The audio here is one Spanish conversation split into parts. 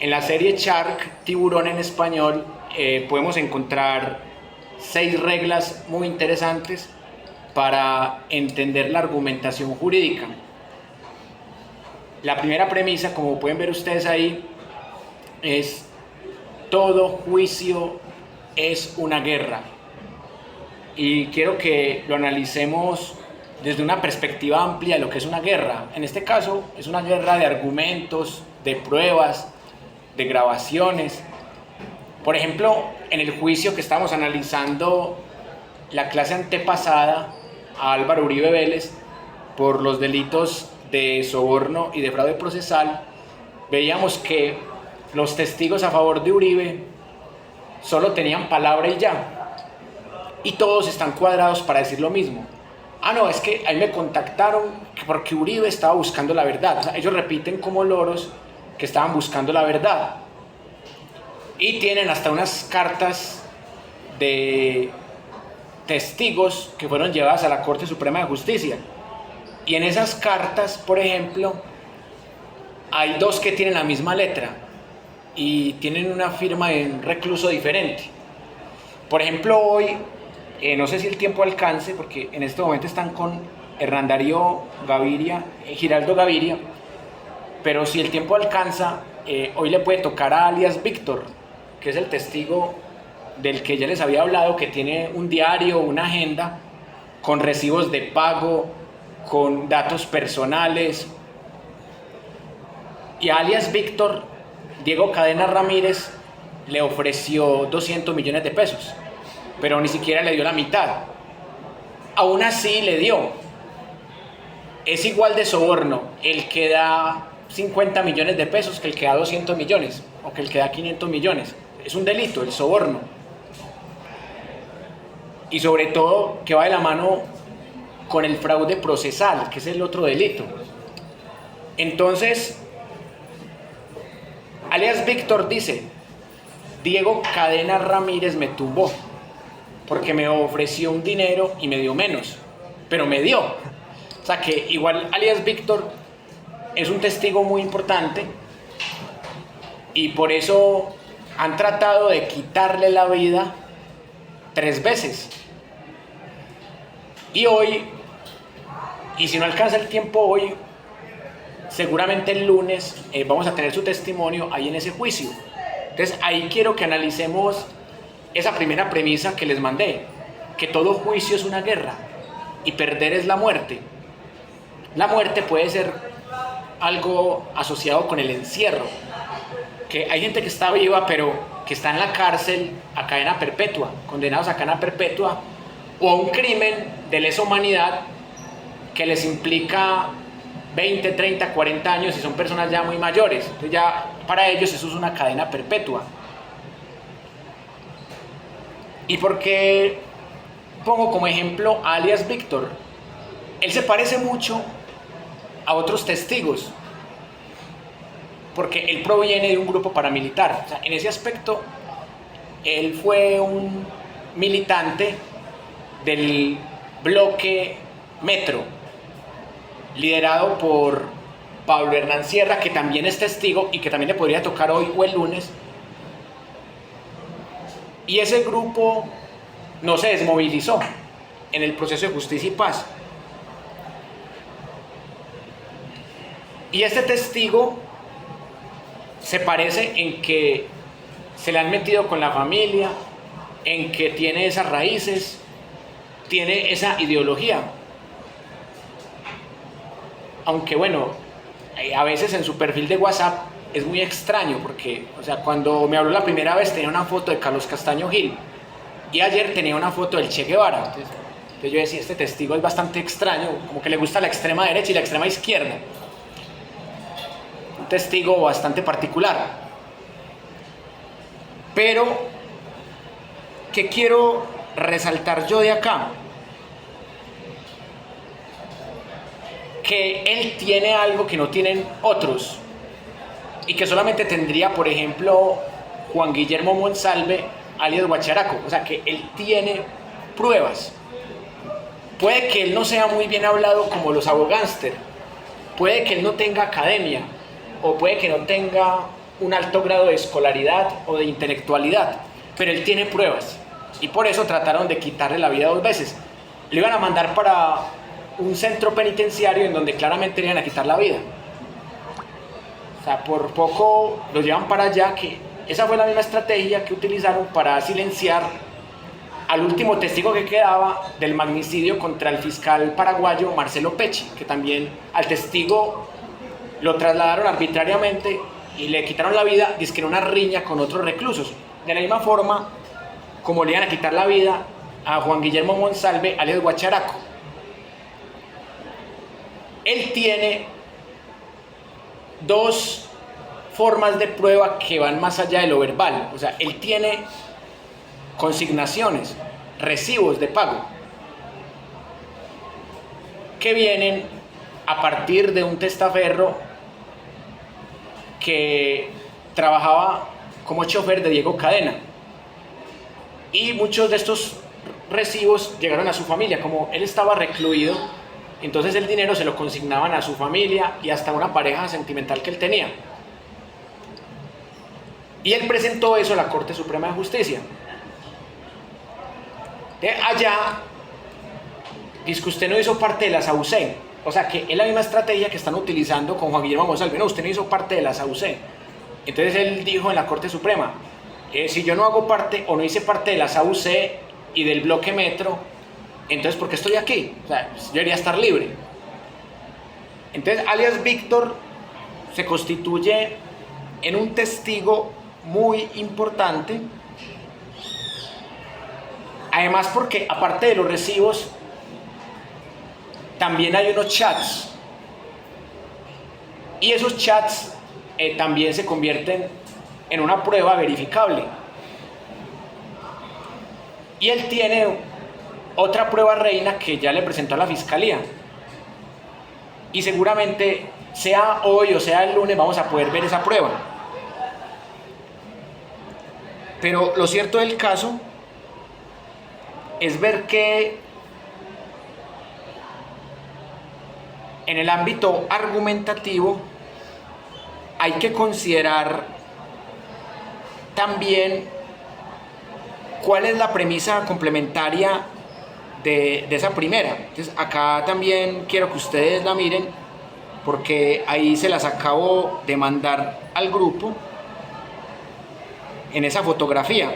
En la serie Shark, Tiburón en español, podemos encontrar 6 reglas muy interesantes para entender la argumentación jurídica. La primera premisa, como pueden ver ustedes ahí, es: todo juicio es una guerra. Y quiero que lo analicemos desde una perspectiva amplia de lo que es una guerra. En este caso, es una guerra de argumentos, de pruebas, de grabaciones. Por ejemplo, en el juicio que estábamos analizando la clase antepasada a Álvaro Uribe Vélez por los delitos de soborno y de fraude procesal, veíamos que los testigos a favor de Uribe solo tenían palabra y ya, y todos están cuadrados para decir lo mismo. No, es que ahí me contactaron porque Uribe estaba buscando la verdad. O sea, ellos repiten como loros que estaban buscando la verdad, y tienen hasta unas cartas de testigos que fueron llevadas a la Corte Suprema de Justicia, y en esas cartas, por ejemplo, hay 2 que tienen la misma letra y tienen una firma de un recluso diferente. Por ejemplo, hoy, no sé si el tiempo alcance, porque en este momento están con Hernán Darío Gaviria, Giraldo Gaviria, pero si el tiempo alcanza, hoy le puede tocar a alias Víctor, que es el testigo del que ya les había hablado, que tiene un diario, una agenda, con recibos de pago, con datos personales. Y a alias Víctor, Diego Cadena Ramírez le ofreció 200 millones de pesos, pero ni siquiera le dio la mitad. Aún así le dio. Es igual de soborno el que da 50 millones de pesos que el que da 200 millones o que el que da 500 millones. Es un delito, el soborno. Y sobre todo que va de la mano con el fraude procesal, que es el otro delito. Entonces, alias Víctor dice: Diego Cadena Ramírez me tumbó porque me ofreció un dinero y me dio menos, pero me dio. O sea que igual alias Víctor es un testigo muy importante, y por eso han tratado de quitarle la vida 3 veces. Y hoy, y si no alcanza el tiempo hoy, seguramente el lunes vamos a tener su testimonio ahí en ese juicio. Entonces ahí quiero que analicemos esa primera premisa que les mandé, que todo juicio es una guerra y perder es la muerte. La muerte puede ser algo asociado con el encierro, que hay gente que está viva pero que está en la cárcel a cadena perpetua, condenados a cadena perpetua, o a un crimen de lesa humanidad que les implica 20, 30, 40 años y son personas ya muy mayores. Entonces ya para ellos eso es una cadena perpetua. ¿Y por qué pongo como ejemplo a alias Víctor? Él se parece mucho a otros testigos porque él proviene de un grupo paramilitar. O sea, en ese aspecto él fue un militante del bloque Metro, liderado por Pablo Hernán Sierra, que también es testigo y que también le podría tocar hoy o el lunes. Y ese grupo no se desmovilizó en el proceso de Justicia y Paz. Y este testigo se parece en que se le han metido con la familia, en que tiene esas raíces, tiene esa ideología. Aunque bueno, a veces en su perfil de WhatsApp es muy extraño porque, o sea, cuando me habló la primera vez tenía una foto de Carlos Castaño Gil y ayer tenía una foto del Che Guevara. Entonces yo decía, este testigo es bastante extraño, como que le gusta la extrema derecha y la extrema izquierda. Un testigo bastante particular. Pero, ¿qué quiero resaltar yo de acá? Que él tiene algo que no tienen otros y que solamente tendría, por ejemplo, Juan Guillermo Monsalve, alias Guacharaco. O sea, que él tiene pruebas. Puede que él no sea muy bien hablado como los abogánster, puede que él no tenga academia, o puede que no tenga un alto grado de escolaridad o de intelectualidad, pero él tiene pruebas y por eso trataron de quitarle la vida 2 veces. Le iban a mandar para un centro penitenciario en donde claramente le iban a quitar la vida. O sea, por poco lo llevan para allá, que esa fue la misma estrategia que utilizaron para silenciar al último testigo que quedaba del magnicidio contra el fiscal paraguayo Marcelo Pecci, que también al testigo lo trasladaron arbitrariamente y le quitaron la vida, dizque en una riña con otros reclusos. De la misma forma como le iban a quitar la vida a Juan Guillermo Monsalve, alias Guacharaco. Él tiene 2 formas de prueba que van más allá de lo verbal. O sea, él tiene consignaciones, recibos de pago, que vienen a partir de un testaferro que trabajaba como chofer de Diego Cadena. Y muchos de estos recibos llegaron a su familia. Como él estaba recluido, entonces el dinero se lo consignaban a su familia y hasta una pareja sentimental que él tenía. Y él presentó eso a la Corte Suprema de Justicia. De allá, dice que usted no hizo parte de la SAUCE. O sea, que es la misma estrategia que están utilizando con Juan Guillermo Monsalve. No, usted no hizo parte de la SAUCE. Entonces él dijo en la Corte Suprema, si yo no hago parte o no hice parte de la SAUCE y del bloque Metro, entonces ¿por qué estoy aquí? O sea, yo debería estar libre. Entonces alias Víctor se constituye en un testigo muy importante. Además porque aparte de los recibos, también hay unos chats. Y esos chats también se convierten en una prueba verificable. Y él tiene otra prueba reina que ya le presentó a la fiscalía. Y seguramente, sea hoy o sea el lunes, vamos a poder ver esa prueba. Pero lo cierto del caso es ver que en el ámbito argumentativo hay que considerar también cuál es la premisa complementaria de esa primera. Entonces acá también quiero que ustedes la miren, porque ahí se las acabo de mandar al grupo en esa fotografía.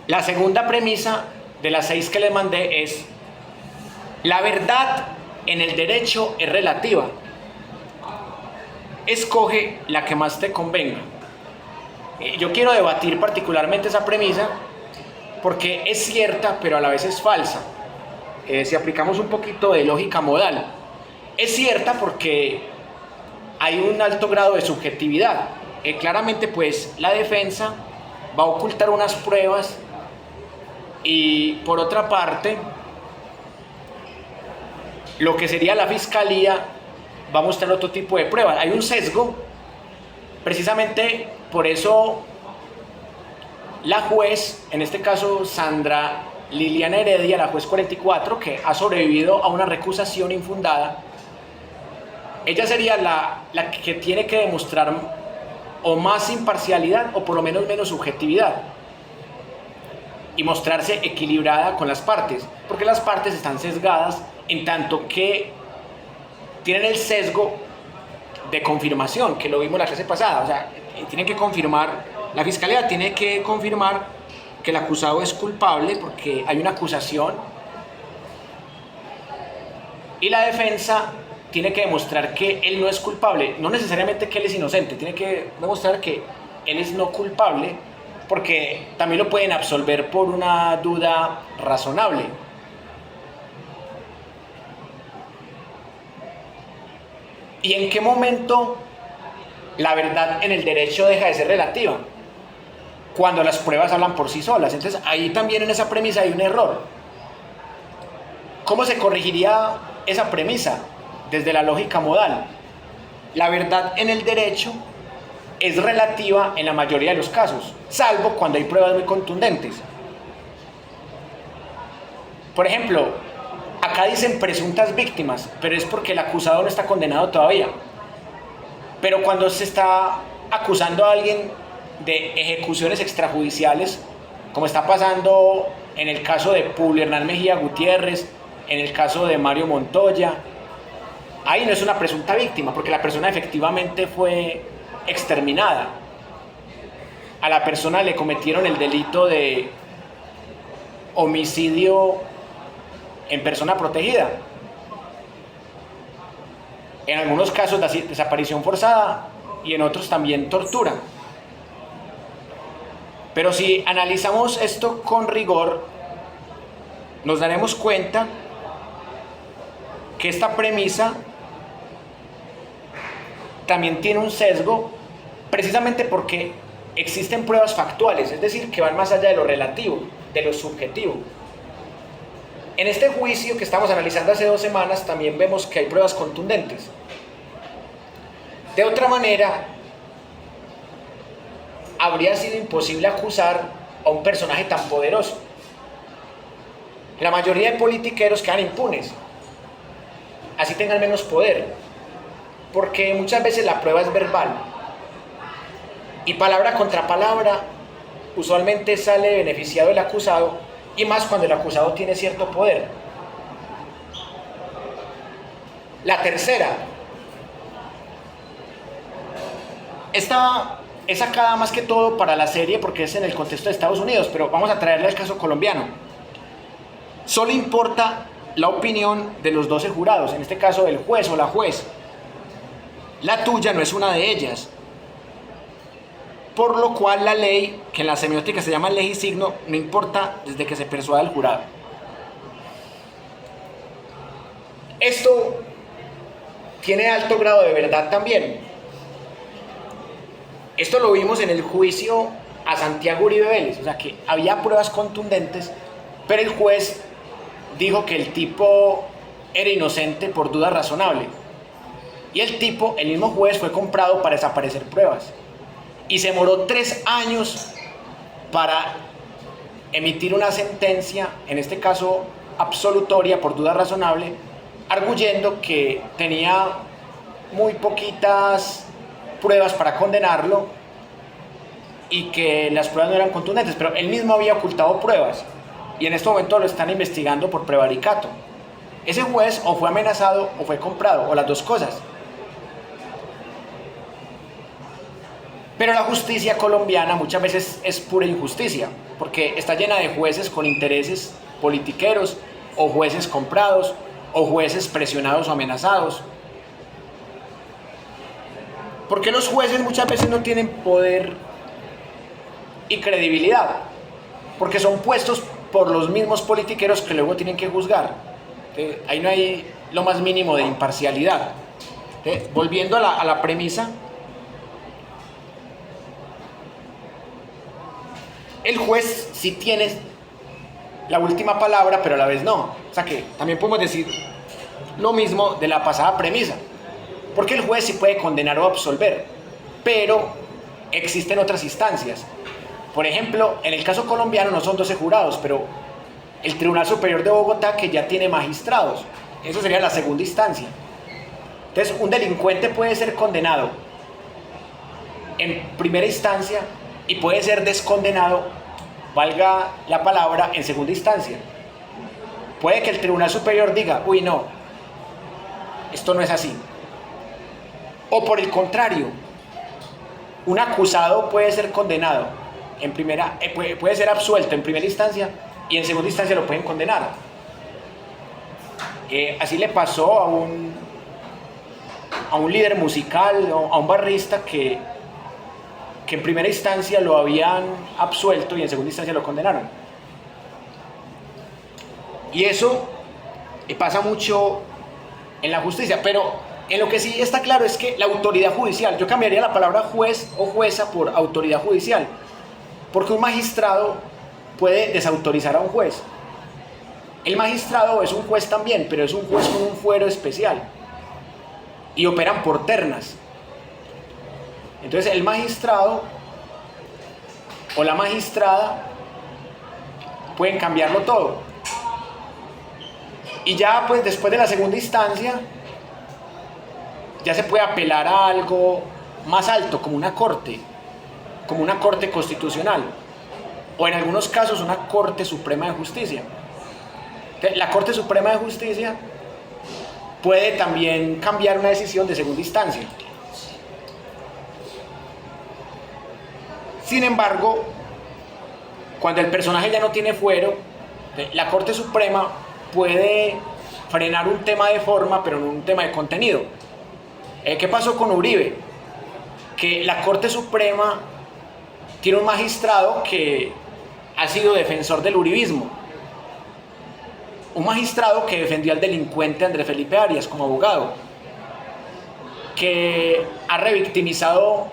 La segunda premisa de las 6 que les mandé es: la verdad en el derecho es relativa. Escoge la que más te convenga. Yo quiero debatir particularmente esa premisa porque es cierta, pero a la vez es falsa. Si aplicamos un poquito de lógica modal, es cierta porque hay un alto grado de subjetividad. Claramente, pues, la defensa va a ocultar unas pruebas y, por otra parte, lo que sería la fiscalía va a mostrar otro tipo de pruebas. Hay un sesgo, precisamente por eso la juez, en este caso Sandra Liliana Heredia, la juez 44, que ha sobrevivido a una recusación infundada, ella sería la que tiene que demostrar o más imparcialidad o por lo menos menos subjetividad y mostrarse equilibrada con las partes, porque las partes están sesgadas en tanto que tienen el sesgo de confirmación, que lo vimos la clase pasada. O sea, tienen que confirmar, la fiscalía tiene que confirmar que el acusado es culpable porque hay una acusación, y la defensa tiene que demostrar que él no es culpable, no necesariamente que él es inocente, tiene que demostrar que él es no culpable, porque también lo pueden absolver por una duda razonable. ¿Y en qué momento la verdad en el derecho deja de ser relativa? Cuando las pruebas hablan por sí solas. Entonces ahí también en esa premisa hay un error. ¿Cómo se corregiría esa premisa? Desde la lógica modal. La verdad en el derecho es relativa en la mayoría de los casos, salvo cuando hay pruebas muy contundentes. Por ejemplo, acá dicen presuntas víctimas, pero es porque el acusado no está condenado todavía. Pero cuando se está acusando a alguien de ejecuciones extrajudiciales, como está pasando en el caso de Publio Hernán Mejía Gutiérrez, en el caso de Mario Montoya, ahí no es una presunta víctima, porque la persona efectivamente fue exterminada. A la persona le cometieron el delito de homicidio en persona protegida. En algunos casos desaparición forzada y en otros también tortura. Pero si analizamos esto con rigor, nos daremos cuenta que esta premisa también tiene un sesgo, precisamente porque existen pruebas factuales, es decir, que van más allá de lo relativo, de lo subjetivo. En este juicio que estamos analizando hace 2 semanas también vemos que hay pruebas contundentes. De otra manera, habría sido imposible acusar a un personaje tan poderoso. La mayoría de politiqueros quedan impunes, así tengan menos poder, porque muchas veces la prueba es verbal y palabra contra palabra usualmente sale beneficiado el acusado, y más cuando el acusado tiene cierto poder. La tercera, esta es sacada más que todo para la serie porque es en el contexto de Estados Unidos, pero vamos a traerle al caso colombiano. Solo importa la opinión de los 12 jurados, en este caso el juez o la juez. La tuya no es una de ellas. Por lo cual la ley, que en la semiótica se llama legisigno, no importa desde que se persuada el jurado. Esto tiene alto grado de verdad también. Esto lo vimos en el juicio a Santiago Uribe Vélez, o sea que había pruebas contundentes, pero el juez dijo que el tipo era inocente por duda razonable. Y el tipo, el mismo juez, fue comprado para desaparecer pruebas. Y se demoró 3 años para emitir una sentencia, en este caso absolutoria por duda razonable, arguyendo que tenía muy poquitas pruebas para condenarlo y que las pruebas no eran contundentes, pero él mismo había ocultado pruebas y en este momento lo están investigando por prevaricato. Ese juez o fue amenazado o fue comprado, o las dos cosas. Pero la justicia colombiana muchas veces es pura injusticia, porque está llena de jueces con intereses politiqueros, o jueces comprados, o jueces presionados o amenazados. Porque los jueces muchas veces no tienen poder y credibilidad, porque son puestos por los mismos politiqueros que luego tienen que juzgar. Ahí no hay lo más mínimo de imparcialidad. Volviendo a la premisa, el juez sí tiene la última palabra, pero a la vez no. O sea que también podemos decir lo mismo de la pasada premisa, porque el juez sí puede condenar o absolver, pero existen otras instancias. Por ejemplo, en el caso colombiano no son 12 jurados, pero el Tribunal Superior de Bogotá, que ya tiene magistrados, eso sería la segunda instancia. Entonces, un delincuente puede ser condenado en primera instancia y puede ser descondenado, valga la palabra, en segunda instancia. Puede que el Tribunal Superior diga, uy, no, esto no es así. O por el contrario, un acusado puede ser condenado en primera, puede ser absuelto en primera instancia y en segunda instancia lo pueden condenar. Así le pasó a un líder musical, a un barrista que en primera instancia lo habían absuelto y en segunda instancia lo condenaron. Y eso pasa mucho en la justicia, pero en lo que sí está claro es que la autoridad judicial, yo cambiaría la palabra juez o jueza por autoridad judicial, porque un magistrado puede desautorizar a un juez. El magistrado es un juez también, pero es un juez con un fuero especial y operan por ternas. Entonces el magistrado o la magistrada pueden cambiarlo todo. Y ya pues después de la segunda instancia, ya se puede apelar a algo más alto, como una corte constitucional, o en algunos casos una Corte Suprema de Justicia. Entonces, la Corte Suprema de Justicia puede también cambiar una decisión de segunda instancia. Sin embargo, cuando el personaje ya no tiene fuero, la Corte Suprema puede frenar un tema de forma, pero no un tema de contenido. ¿Qué pasó con Uribe? Que la Corte Suprema tiene un magistrado que ha sido defensor del uribismo, un magistrado que defendió al delincuente Andrés Felipe Arias como abogado, que ha revictimizado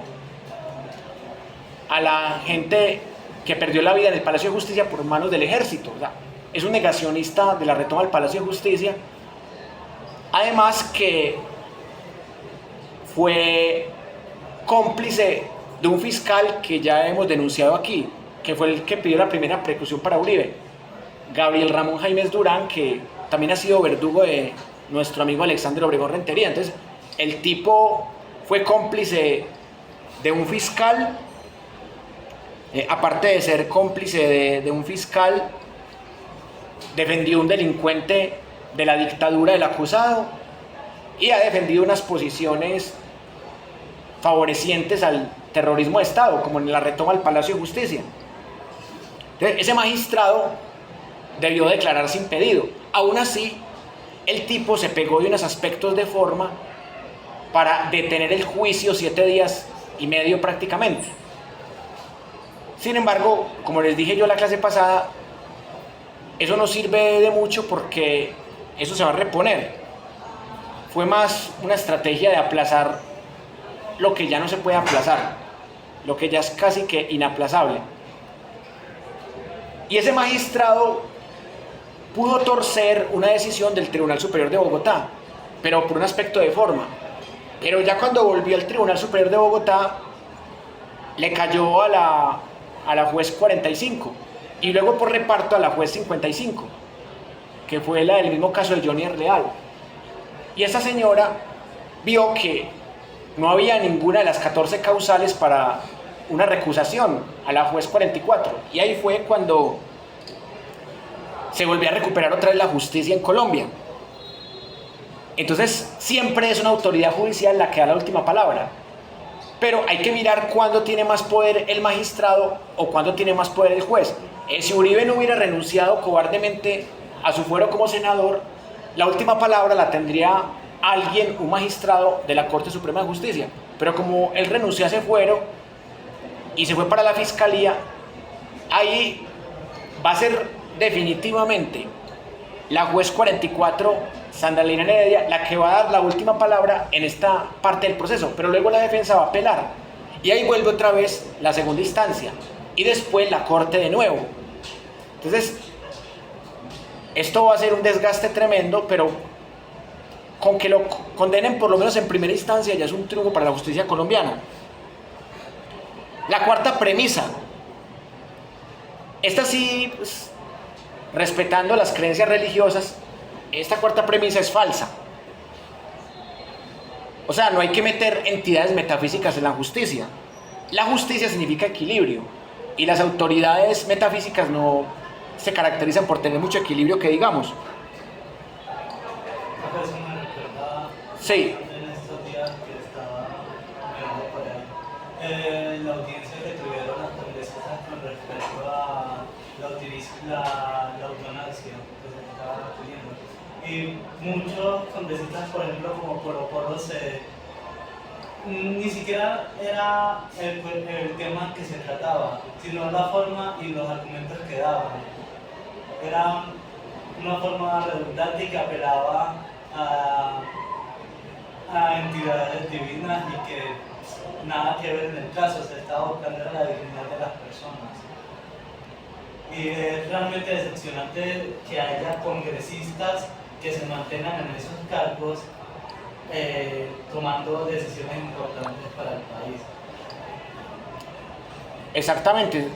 a la gente que perdió la vida en el Palacio de Justicia por manos del ejército. O sea, es un negacionista de la retoma del Palacio de Justicia. Además que fue cómplice de un fiscal que ya hemos denunciado aquí, que fue el que pidió la primera precaución para Uribe, Gabriel Ramón Jaimes Durán, que también ha sido verdugo de nuestro amigo Alexander Obregón Rentería. Entonces, el tipo fue cómplice de un fiscal, aparte de ser cómplice de un fiscal, defendió un delincuente de la dictadura del acusado y ha defendido unas posiciones favorecientes al terrorismo de Estado, como en la retoma al Palacio de Justicia. Entonces, ese magistrado debió declararse impedido. Aún así, el tipo se pegó de unos aspectos de forma para detener el juicio 7 días y medio prácticamente. Sin embargo, como les dije yo en la clase pasada, eso no sirve de mucho porque eso se va a reponer. Fue más una estrategia de aplazar lo que ya no se puede aplazar, lo que ya es casi que inaplazable. Y ese magistrado pudo torcer una decisión del Tribunal Superior de Bogotá, pero por un aspecto de forma. Pero ya cuando volvió al Tribunal Superior de Bogotá, le cayó a la juez 45 y luego por reparto a la juez 55, que fue la del mismo caso de Johnny Real. Y esa señora vio que no había ninguna de las 14 causales para una recusación a la juez 44. Y ahí fue cuando se volvió a recuperar otra vez la justicia en Colombia. Entonces, siempre es una autoridad judicial la que da la última palabra. Pero hay que mirar cuándo tiene más poder el magistrado o cuándo tiene más poder el juez. Si Uribe no hubiera renunciado cobardemente a su fuero como senador, la última palabra la tendría alguien, un magistrado de la Corte Suprema de Justicia. Pero como él renunció a ese fuero y se fue para la fiscalía, ahí va a ser definitivamente la juez 44, Sandra Lina Heredia, la que va a dar la última palabra en esta parte del proceso. Pero luego la defensa va a apelar y ahí vuelve otra vez la segunda instancia y después la Corte de nuevo. Entonces, esto va a ser un desgaste tremendo, pero con que lo condenen por lo menos en primera instancia ya es un triunfo para la justicia colombiana. La cuarta premisa, esta sí, pues, respetando las creencias religiosas, esta cuarta premisa es falsa. O sea, no hay que meter entidades metafísicas en la justicia. La justicia significa equilibrio y las autoridades metafísicas no se caracterizan por tener mucho equilibrio, que digamos. Sí. En estos días que estaba mirando por ahí, la audiencia que tuvieron las congresistas con respecto a la eutanasia que se estaba pidiendo. Y muchos congresistas, por ejemplo, como Poro ni siquiera era el tema que se trataba, sino la forma y los argumentos que daban. Era una forma redundante que apelaba a entidades divinas y que nada que ver en el caso, se estaba buscando la dignidad de las personas. Y es realmente decepcionante que haya congresistas que se mantengan en esos cargos tomando decisiones importantes para el país. Exactamente.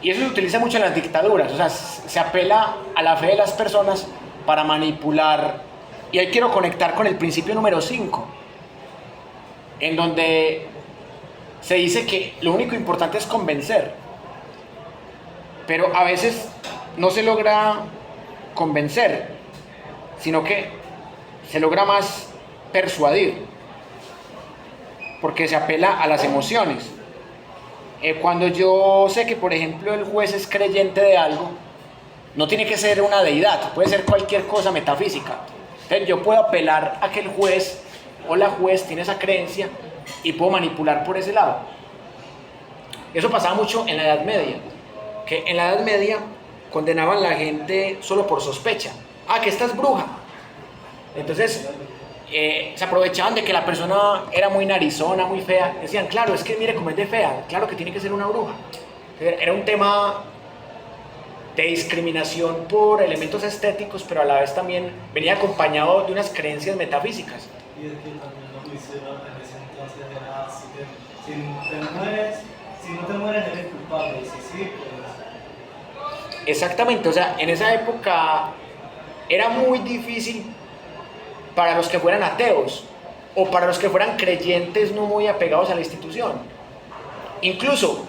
Y eso se utiliza mucho en las dictaduras, o sea, se apela a la fe de las personas para manipular. Y ahí quiero conectar con el principio número 5. en donde se dice que lo único importante es convencer, pero a veces no se logra convencer, sino que se logra más persuadir, porque se apela a las emociones. Cuando yo sé que, por ejemplo, el juez es creyente de algo, no tiene que ser una deidad, puede ser cualquier cosa metafísica. Entonces yo puedo apelar a que el juez o la juez tiene esa creencia y puedo manipular por ese lado. Eso pasaba mucho en la Edad Media, que en la Edad Media condenaban a la gente solo por sospecha. Ah, que esta es bruja. Entonces se aprovechaban de que la persona era muy narizona, muy fea. Decían, claro, es que mire cómo es de fea, claro que tiene que ser una bruja. Era un tema de discriminación por elementos estéticos, pero a la vez también venía acompañado de unas creencias metafísicas. Y es que también lo que hicieron en ese entonces era, si no te mueres eres culpable, y si sí, pues... Exactamente, o sea, en esa época era muy difícil para los que fueran ateos o para los que fueran creyentes no muy apegados a la institución. Incluso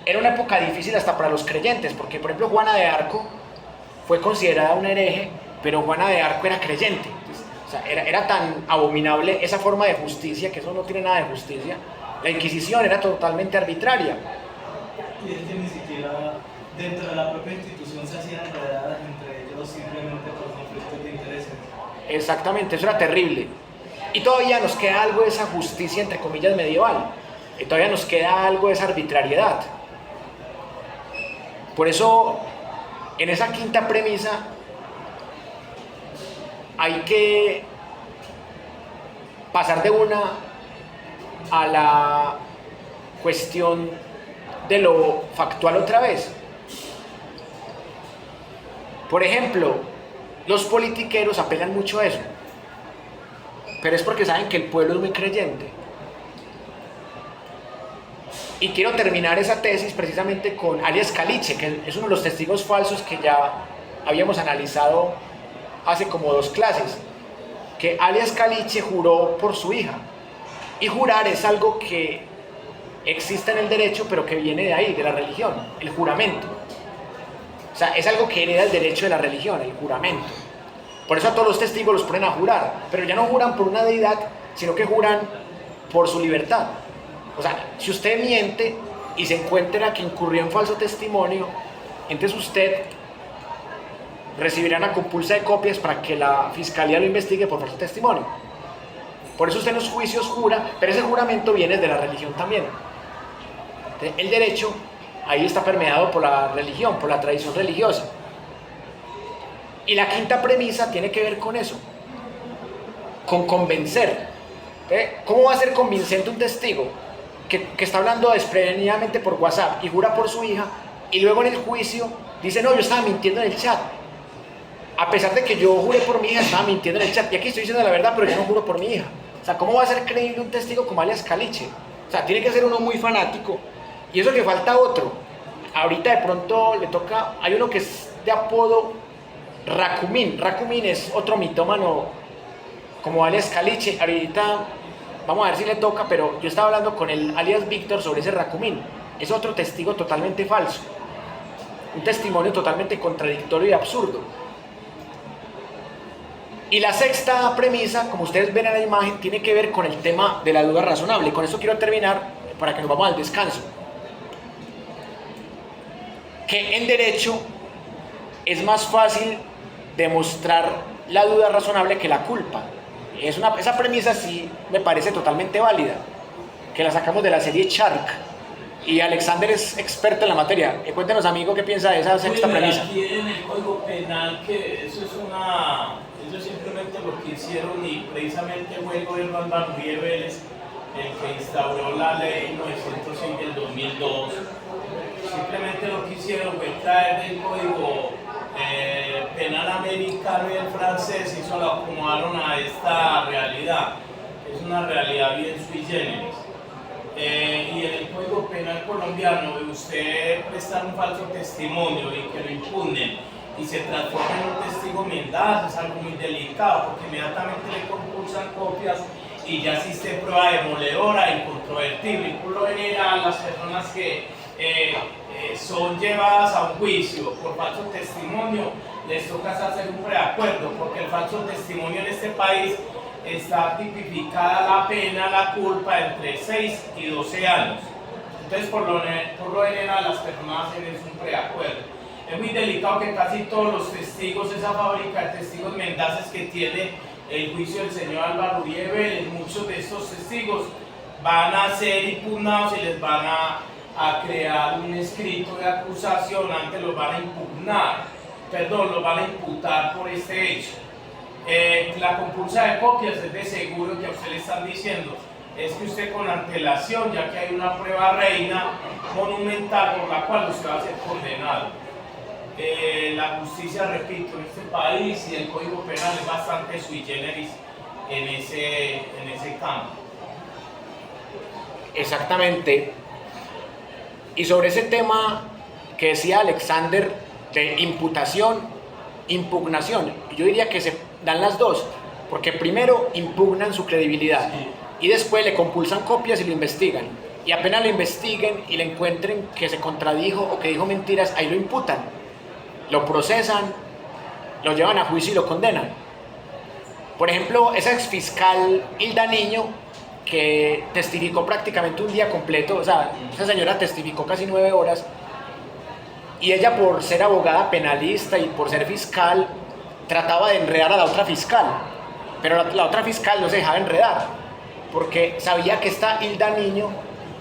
era una época difícil hasta para los creyentes, porque por ejemplo Juana de Arco fue considerada una hereje, pero Juana de Arco era creyente. Entonces, o sea, era tan abominable esa forma de justicia, que eso no tiene nada de justicia. La Inquisición era totalmente arbitraria. Y es que ni siquiera dentro de la propia institución se hacían enredadas entre ellos simplemente por conflictos de intereses. Exactamente, eso era terrible. Y todavía nos queda algo de esa justicia, entre comillas, medieval. Y todavía nos queda algo de esa arbitrariedad. Por eso, en esa quinta premisa, hay que pasar de una a la cuestión de lo factual otra vez. Por ejemplo, los politiqueros apelan mucho a eso, pero es porque saben que el pueblo es muy creyente. Y quiero terminar esa tesis precisamente con alias Caliche, que es uno de los testigos falsos que ya habíamos analizado hace como 2 clases, que alias Caliche juró por su hija. Y jurar es algo que existe en el derecho, pero que viene de ahí, de la religión, el juramento. O sea, es algo que hereda el derecho de la religión, el juramento. Por eso a todos los testigos los ponen a jurar, pero ya no juran por una deidad, sino que juran por su libertad. O sea, si usted miente y se encuentra que incurrió en falso testimonio, entonces usted recibirá una compulsa de copias para que la fiscalía lo investigue por falso testimonio. Por eso usted en los juicios jura, pero ese juramento viene de la religión también. Entonces, el derecho ahí está permeado por la religión, por la tradición religiosa. Y la quinta premisa tiene que ver con eso, con convencer. ¿Cómo va a ser convincente un testigo que está hablando desprevenidamente por WhatsApp y jura por su hija y luego en el juicio dice, no, yo estaba mintiendo en el chat? A pesar de que yo juré por mi hija, estaba mintiendo en el chat. Y aquí estoy diciendo la verdad, pero yo no juro por mi hija. O sea, ¿cómo va a ser creíble un testigo como alias Caliche? O sea, tiene que ser uno muy fanático. Y eso le falta otro. Ahorita de pronto le toca, hay uno que es de apodo Racumín. Racumín es otro mitómano como alias Caliche. Ahorita vamos a ver si le toca, pero yo estaba hablando con el alias Víctor sobre ese Racumín. Es otro testigo totalmente falso. Un testimonio totalmente contradictorio y absurdo. Y la sexta premisa, como ustedes ven en la imagen, tiene que ver con el tema de la duda razonable. Con eso quiero terminar para que nos vamos al descanso. Que en derecho es más fácil demostrar la duda razonable que la culpa. Esa premisa sí me parece totalmente válida, que la sacamos de la serie Shark. Y Alexander es experto en la materia. Cuéntenos, amigo, qué piensa de esa sexta premisa. Aquí en el Código Penal, que eso es ellos simplemente lo que hicieron, y precisamente fue el gobierno de Álvaro Uribe Vélez el que instauró la ley 906 del 2002. Simplemente lo que hicieron fue traer del Código Penal americano y el francés y se lo acomodaron a esta realidad. Es una realidad bien sui generis. Y en el Código Penal colombiano, de usted prestar un falso testimonio y que lo impugnen y se transforma en un testigo mendaz, es algo muy delicado, porque inmediatamente le compulsan copias y ya existe prueba demoledora e incontrovertible. Y por lo general, las personas que son llevadas a un juicio por falso testimonio, les toca hacer un preacuerdo, porque el falso testimonio en este país está tipificada la pena, la culpa entre 6 y 12 años. Entonces, por lo general, las personas hacen un preacuerdo. Es muy delicado que casi todos los testigos, esa fábrica de testigos mendaces que tiene el juicio del señor Álvaro Uribe Vélez, muchos de estos testigos van a ser impugnados y les van a crear un escrito de acusación, antes los van a los van a imputar por este hecho. La compulsa de copias es de seguro que a usted le están diciendo, es que usted con antelación, ya que hay una prueba reina monumental por la cual usted va a ser condenado. La justicia, repito, en este país y el Código Penal es bastante sui generis en ese campo. Exactamente. Y sobre ese tema que decía Alexander de imputación, impugnación, yo diría que se dan las dos, porque primero impugnan su credibilidad y después le compulsan copias y lo investigan. Y apenas lo investiguen y le encuentren que se contradijo o que dijo mentiras, ahí lo imputan, lo procesan, lo llevan a juicio y lo condenan. Por ejemplo, esa exfiscal Hilda Niño, que testificó prácticamente un día completo, o sea, esa señora testificó casi 9 horas, y ella, por ser abogada penalista y por ser fiscal, trataba de enredar a la otra fiscal, pero la otra fiscal no se dejaba enredar, porque sabía que esta Hilda Niño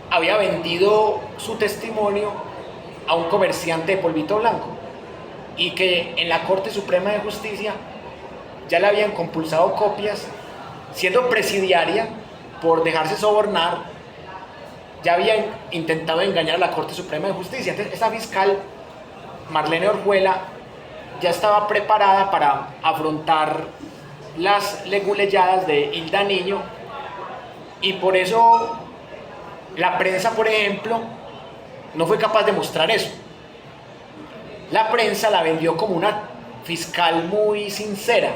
había vendido su testimonio a un comerciante de polvito blanco, y que en la Corte Suprema de Justicia ya le habían compulsado copias, siendo presidiaria por dejarse sobornar, ya había intentado engañar a la Corte Suprema de Justicia. Entonces esta fiscal, Marlene Orjuela, ya estaba preparada para afrontar las leguleyadas de Hilda Niño, y por eso la prensa, por ejemplo, no fue capaz de mostrar eso. La prensa la vendió como una fiscal muy sincera.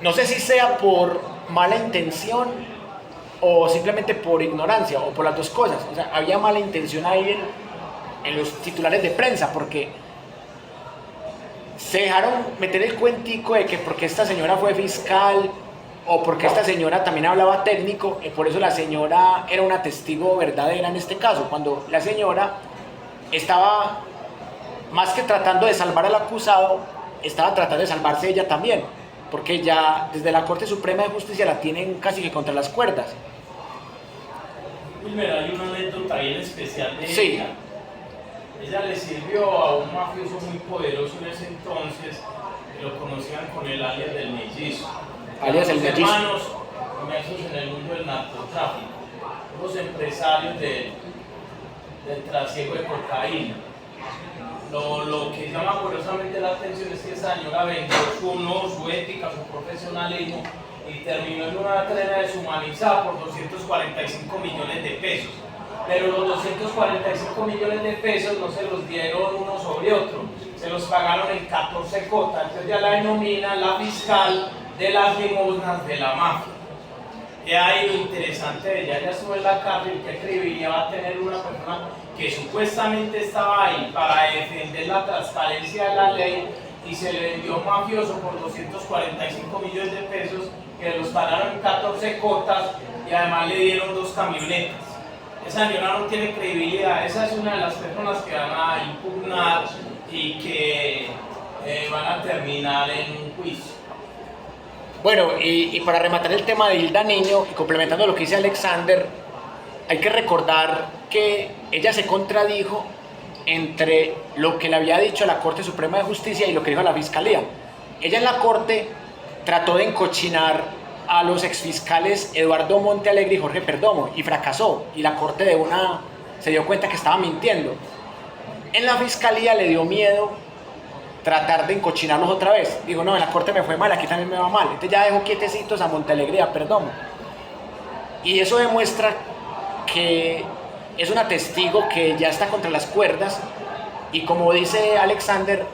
No sé si sea por mala intención o simplemente por ignorancia o por las dos cosas. O sea, había mala intención ahí en los titulares de prensa, porque se dejaron meter el cuentico de que porque esta señora fue fiscal o porque esta señora también hablaba técnico, por eso la señora era una testigo verdadera en este caso, cuando la señora estaba, más que tratando de salvar al acusado, estaba tratando de salvarse ella también, porque ya desde la Corte Suprema de Justicia la tienen casi que contra las cuerdas. Wilmer, hay una anécdota bien especial de sí. ella. Ella le sirvió a un mafioso muy poderoso en ese entonces, que lo conocían con el alias del mellizo. Alias el mellizo. Hermanos inmersos en el mundo del narcotráfico, los empresarios del trasiego de cocaína. Lo que llama poderosamente la atención es que esa señora vendió su honor, su ética, su profesionalismo y terminó en una trena deshumanizada por 245 millones de pesos. Pero los 245 millones de pesos no se los dieron uno sobre otro, se los pagaron en 14 cotas. Entonces ya la denominan la fiscal de las limosnas de la mafia. Y ahí lo interesante de ella, ya estuvo en la cárcel, que credibilidad va a tener una persona que supuestamente estaba ahí para defender la transparencia de la ley y se le vendió a un mafioso por 245 millones de pesos, que los pagaron en 14 cotas y además le dieron 2 camionetas. Esa señora no tiene credibilidad, esa es una de las personas que van a impugnar y que van a terminar en un juicio. Bueno, y para rematar el tema de Hilda Niño y complementando lo que dice Alexander, hay que recordar que ella se contradijo entre lo que le había dicho la Corte Suprema de Justicia y lo que dijo la Fiscalía. Ella en la Corte trató de encochinar a los exfiscales Eduardo Montealegre y Jorge Perdomo y fracasó, y la Corte de una se dio cuenta que estaba mintiendo. En la Fiscalía le dio miedo tratar de encochinarlos otra vez. Digo, no, en la Corte me fue mal, aquí también me va mal. Entonces ya dejó quietecitos a Montealegre y a Perdomo. Y eso demuestra que es una testigo que ya está contra las cuerdas, y como dice Alexander,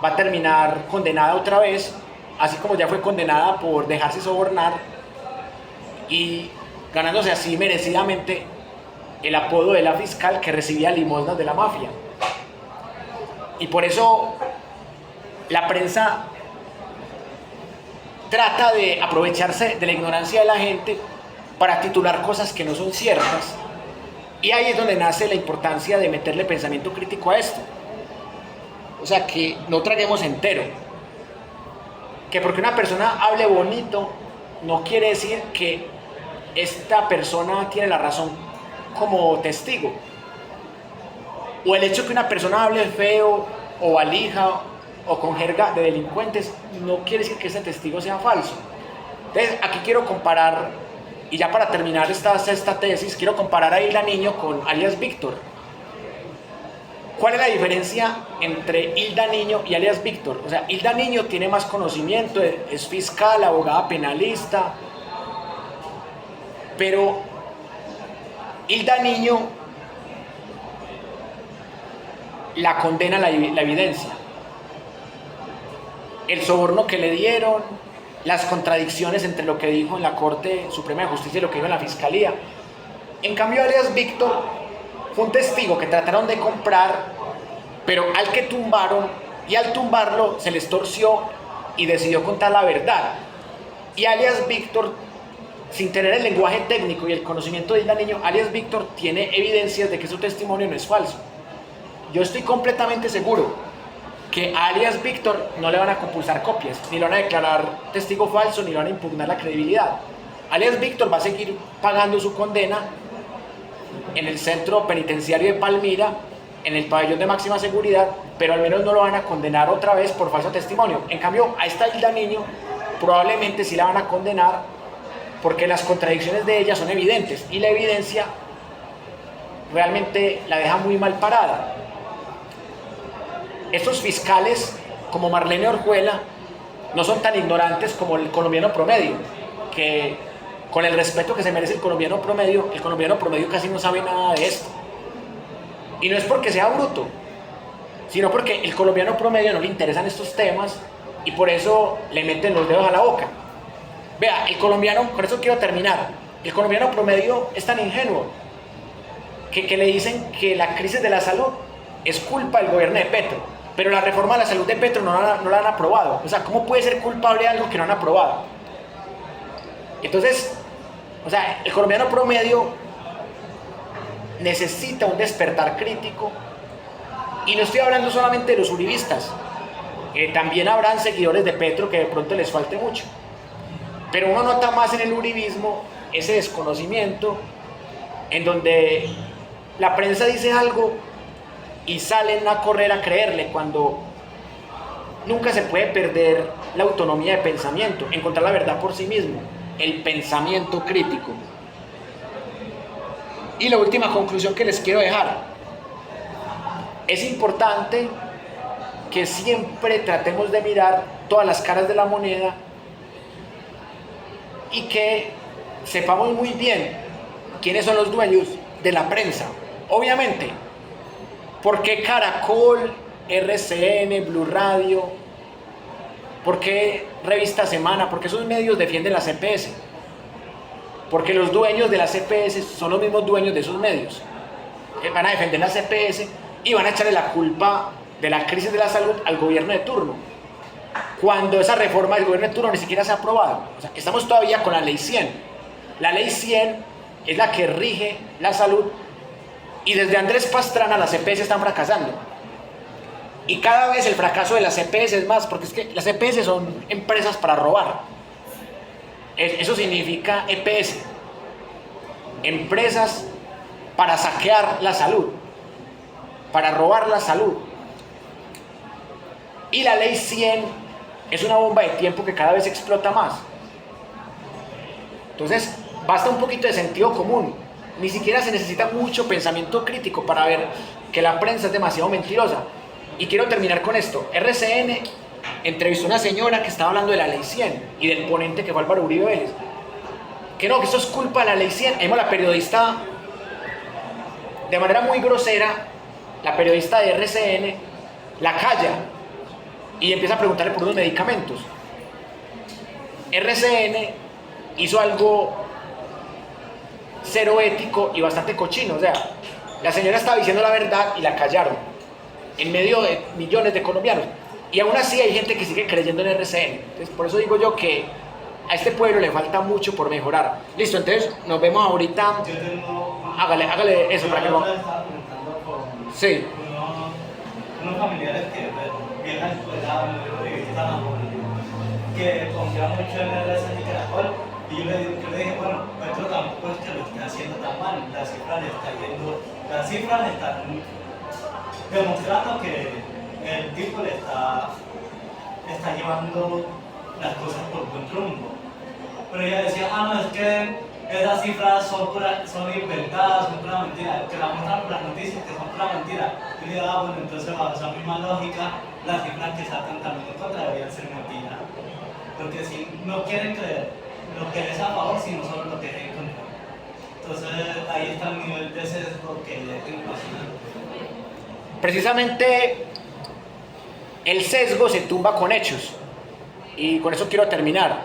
va a terminar condenada otra vez así como ya fue condenada por dejarse sobornar y ganándose así merecidamente el apodo de la fiscal que recibía limosnas de la mafia. Y por eso la prensa trata de aprovecharse de la ignorancia de la gente para titular cosas que no son ciertas. Y ahí es donde nace la importancia de meterle pensamiento crítico a esto. O sea, que no traguemos entero. Que porque una persona hable bonito no quiere decir que esta persona tiene la razón como testigo. O el hecho que una persona hable feo o valija o con jerga de delincuentes no quiere decir que ese testigo sea falso. Entonces aquí quiero comparar, y ya para terminar esta sexta tesis, quiero comparar a Hilda Niño con alias Víctor. ¿Cuál es la diferencia entre Hilda Niño y alias Víctor? O sea, Hilda Niño tiene más conocimiento, es fiscal, abogada penalista, pero Hilda Niño la condena la evidencia. El soborno que le dieron, las contradicciones entre lo que dijo en la Corte Suprema de Justicia y lo que dijo en la Fiscalía. En cambio, alias Víctor fue un testigo que trataron de comprar, pero al que tumbaron, y al tumbarlo se les torció y decidió contar la verdad. Y alias Víctor, sin tener el lenguaje técnico y el conocimiento de Hilda Niño, alias Víctor tiene evidencias de que su testimonio no es falso. Yo estoy completamente seguro que a alias Víctor no le van a compulsar copias, ni lo van a declarar testigo falso, ni le van a impugnar la credibilidad. Alias Víctor va a seguir pagando su condena en el centro penitenciario de Palmira, en el pabellón de máxima seguridad, pero al menos no lo van a condenar otra vez por falso testimonio. En cambio, a esta Hilda Niño probablemente sí la van a condenar porque las contradicciones de ella son evidentes y la evidencia realmente la deja muy mal parada. Estos fiscales, como Marlene Orjuela, no son tan ignorantes como el colombiano promedio, que con el respeto que se merece el colombiano promedio casi no sabe nada de esto. Y no es porque sea bruto, sino porque el colombiano promedio no le interesan estos temas y por eso le meten los dedos a la boca. Vea, el colombiano, con eso quiero terminar, el colombiano promedio es tan ingenuo que le dicen que la crisis de la salud es culpa del gobierno de Petro. Pero la reforma de la salud de Petro no la han aprobado. O sea, ¿cómo puede ser culpable algo que no han aprobado? Entonces, o sea, el colombiano promedio necesita un despertar crítico. Y no estoy hablando solamente de los uribistas. También habrán seguidores de Petro que de pronto les falte mucho. Pero uno nota más en el uribismo ese desconocimiento en donde la prensa dice algo y salen a correr a creerle, cuando nunca se puede perder la autonomía de pensamiento, encontrar la verdad por sí mismo, el pensamiento crítico. Y la última conclusión que les quiero dejar: es importante que siempre tratemos de mirar todas las caras de la moneda y que sepamos muy bien quiénes son los dueños de la prensa. Obviamente, ¿por qué Caracol, RCN, Blue Radio? ¿Por qué Revista Semana? Porque esos medios defienden la CPS. Porque los dueños de la CPS son los mismos dueños de esos medios. Van a defender la CPS y van a echarle la culpa de la crisis de la salud al gobierno de turno, cuando esa reforma del gobierno de turno ni siquiera se ha aprobado. O sea, estamos todavía con la ley 100. La ley 100 es la que rige la salud. Y desde Andrés Pastrana las EPS están fracasando. Y cada vez el fracaso de las EPS es más, porque es que las EPS son empresas para robar. Eso significa EPS. Empresas para saquear la salud, para robar la salud. Y la ley 100 es una bomba de tiempo que cada vez explota más. Entonces, basta un poquito de sentido común. Ni siquiera se necesita mucho pensamiento crítico para ver que la prensa es demasiado mentirosa. Y quiero terminar con esto. RCN entrevistó a una señora que estaba hablando de la ley 100 y del ponente que fue Álvaro Uribe Vélez. Que no, que eso es culpa de la ley 100. Vemos la periodista, de manera muy grosera, la periodista de RCN la calla y empieza a preguntarle por unos medicamentos. RCN hizo algo cero ético y bastante cochino. O sea, la señora estaba diciendo la verdad y la callaron en medio de millones de colombianos. Y aún así hay gente que sigue creyendo en RCN. Entonces, por eso digo yo que a este pueblo le falta mucho por mejorar. Listo, entonces nos vemos ahorita. Yo tengo... Hágale eso para que no... estaba comentando con Sí. unos familiares que bien escuelados, que confían mucho en el RCN y Caracol. Y yo le dije, bueno, Petro tampoco es que lo esté haciendo tan mal. Las cifras están demostrando que el tipo le está llevando las cosas por buen rumbo. Pero ella decía, no, es que esas cifras son inventadas, son pura mentira, que la muestran por las noticias que son pura mentira. Y le digo, bueno, entonces bajo esa misma lógica, las cifras que sacan también en contra deberían ser mentira. Porque si no quieren creer lo que es a favor, sino solo lo que es en contra. Entonces ahí está el nivel de sesgo que es impresionante. Precisamente el sesgo se tumba con hechos. Y con eso quiero terminar.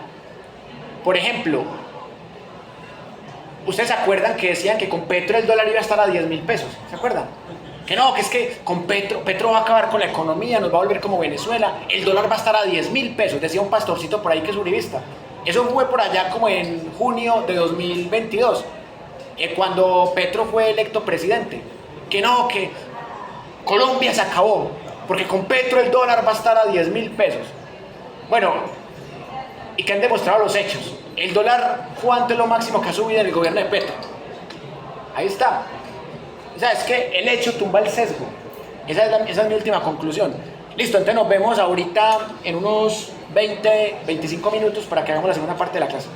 Por ejemplo, ¿ustedes se acuerdan que decían que con Petro el dólar iba a estar a 10.000 pesos? ¿Se acuerdan? Que no, que es que con Petro va a acabar con la economía, nos va a volver como Venezuela, el dólar va a estar a 10.000 pesos, decía un pastorcito por ahí que es uribista. Eso fue por allá como en junio de 2022, cuando Petro fue electo presidente. Que no, que Colombia se acabó, porque con Petro el dólar va a estar a 10.000 pesos. Bueno, ¿y qué han demostrado los hechos? El dólar, ¿cuánto es lo máximo que ha subido en el gobierno de Petro? Ahí está. O sea, es que el hecho tumba el sesgo. Esa es mi última conclusión. Listo, entonces nos vemos ahorita en unos 20, 25 minutos para que hagamos la segunda parte de la clase.